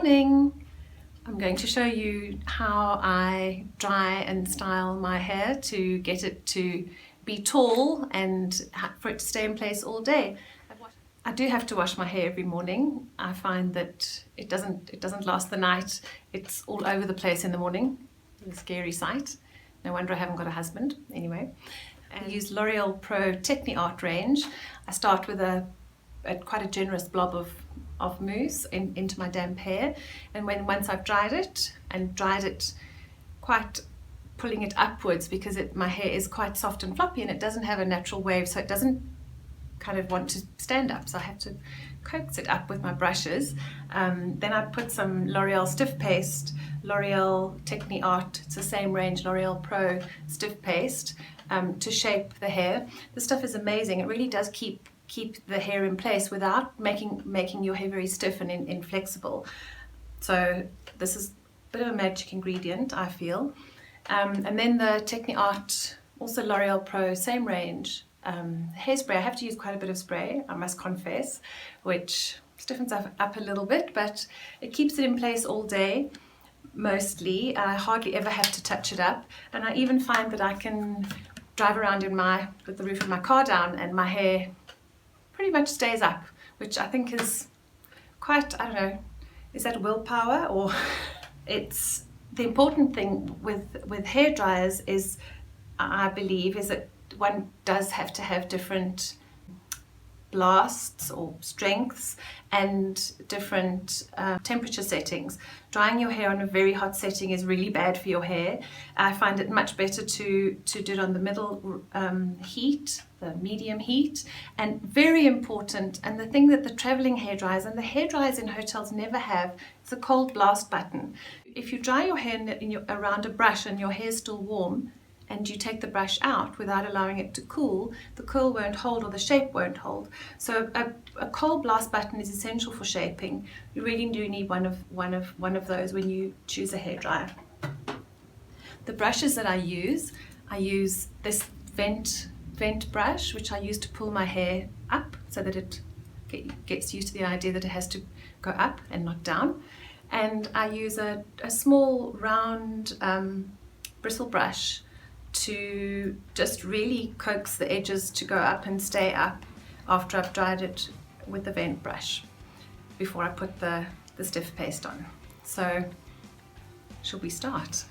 morning. I'm going to show you how I dry and style my hair to get it to be tall and for it to stay in place all day. I do have to wash my hair every morning. I find that it doesn't last the night. It's all over the place in the morning. It's a scary sight. No wonder I haven't got a husband. Anyway, I use L'Oreal Pro Techni-Art range. I start with quite a generous blob of mousse into my damp hair, and once I've dried it quite pulling it upwards, because my hair is quite soft and floppy and it doesn't have a natural wave, so it doesn't kind of want to stand up, so I have to coax it up with my brushes. Then I put some L'Oreal Stiff Paste, L'Oreal Techni-Art, it's the same range, L'Oreal Pro Stiff Paste, to shape the hair. This stuff is amazing. It really does keep the hair in place without making your hair very stiff and inflexible. So this is a bit of a magic ingredient, I feel. And then the Techni-Art, also L'Oreal Pro, same range, hairspray. I have to use quite a bit of spray, I must confess, which stiffens up a little bit, but it keeps it in place all day. Mostly, I hardly ever have to touch it up, and I even find that I can drive around with the roof of my car down and my hair pretty much stays up, which I think is quite, I don't know, is that willpower or it's the important thing with hair dryers is, I believe, is that one does have to have different blasts or strengths and different temperature settings. Drying your hair on a very hot setting is really bad for your hair. I find it much better to do it on the middle heat, the medium heat, and very important, and the thing that the traveling hair dryers and the hair dryers in hotels never have, is a cold blast button. If you dry your hair around a brush and your hair is still warm, and you take the brush out without allowing it to cool, the curl won't hold or the shape won't hold. So a cold blast button is essential for shaping. You really do need one of those when you choose a hairdryer. The brushes that I use this vent brush, which I use to pull my hair up so that it gets used to the idea that it has to go up and not down. And I use a small round bristle brush to just really coax the edges to go up and stay up after I've dried it with the vent brush before I put the stiff paste on. So, shall we start?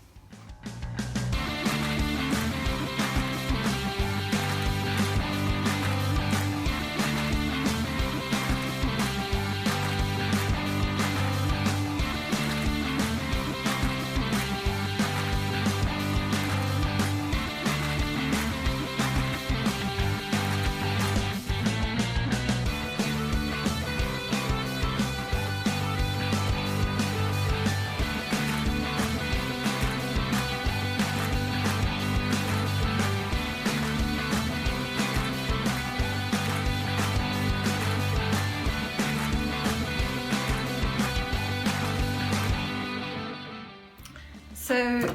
So,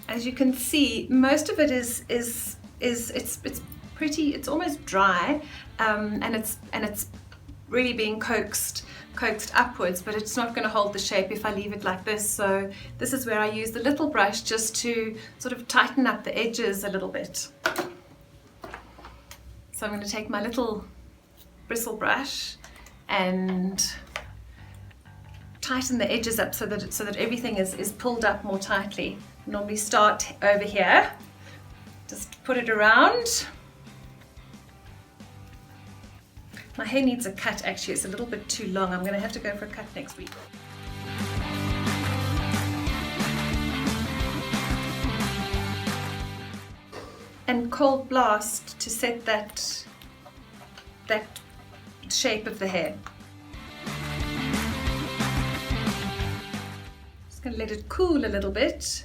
as you can see, most of it is pretty. It's almost dry, and it's really being coaxed upwards, but it's not going to hold the shape if I leave it like this. So this is where I use the little brush just to sort of tighten up the edges a little bit. So I'm going to take my little bristle brush and tighten the edges up so that everything is pulled up more tightly. Normally start over here, just put it around. My hair needs a cut actually, it's a little bit too long. I'm going to have to go for a cut next week. And cold blast to set that shape of the hair. Just going to let it cool a little bit.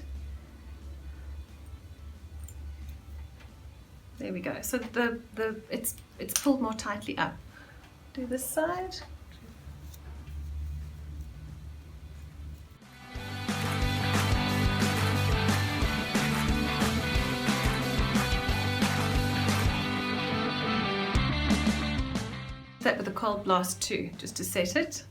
There we go. So it's pulled more tightly up. Do this side. That with a cold blast too, just to set it.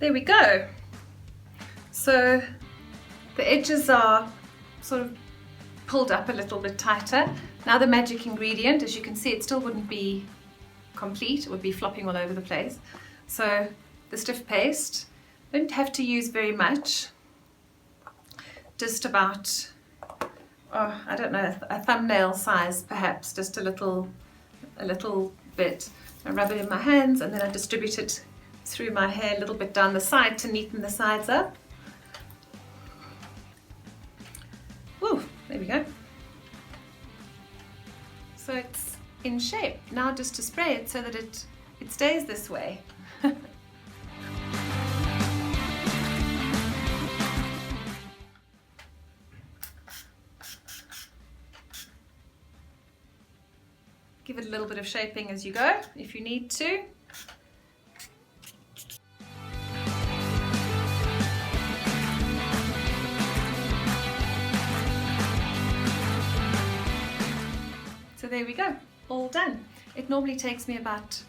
there we go. So the edges are sort of pulled up a little bit tighter. Now the magic ingredient, as you can see, it still wouldn't be complete, it would be flopping all over the place. So the stiff paste, don't have to use very much, just about, oh, I don't know, a thumbnail size perhaps, just a little bit. I rub it in my hands and then I distribute it through my hair a little bit down the side to neaten the sides up. Woo, there we go. So it's in shape. Now just to spray it so that it stays this way. Give it a little bit of shaping as you go, if you need to. So there we go, all done. It normally takes me about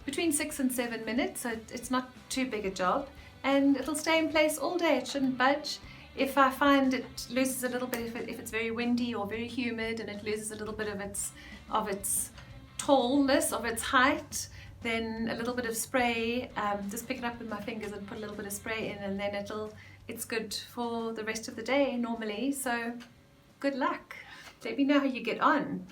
between 6 and 7 minutes, so it's not too big a job. And it'll stay in place all day, it shouldn't budge. If I find it loses a little bit, if it's very windy or very humid and it loses a little bit of its tallness, of its height, then a little bit of spray, just pick it up with my fingers and put a little bit of spray in, and then it's good for the rest of the day normally. So good luck. Let me know how you get on.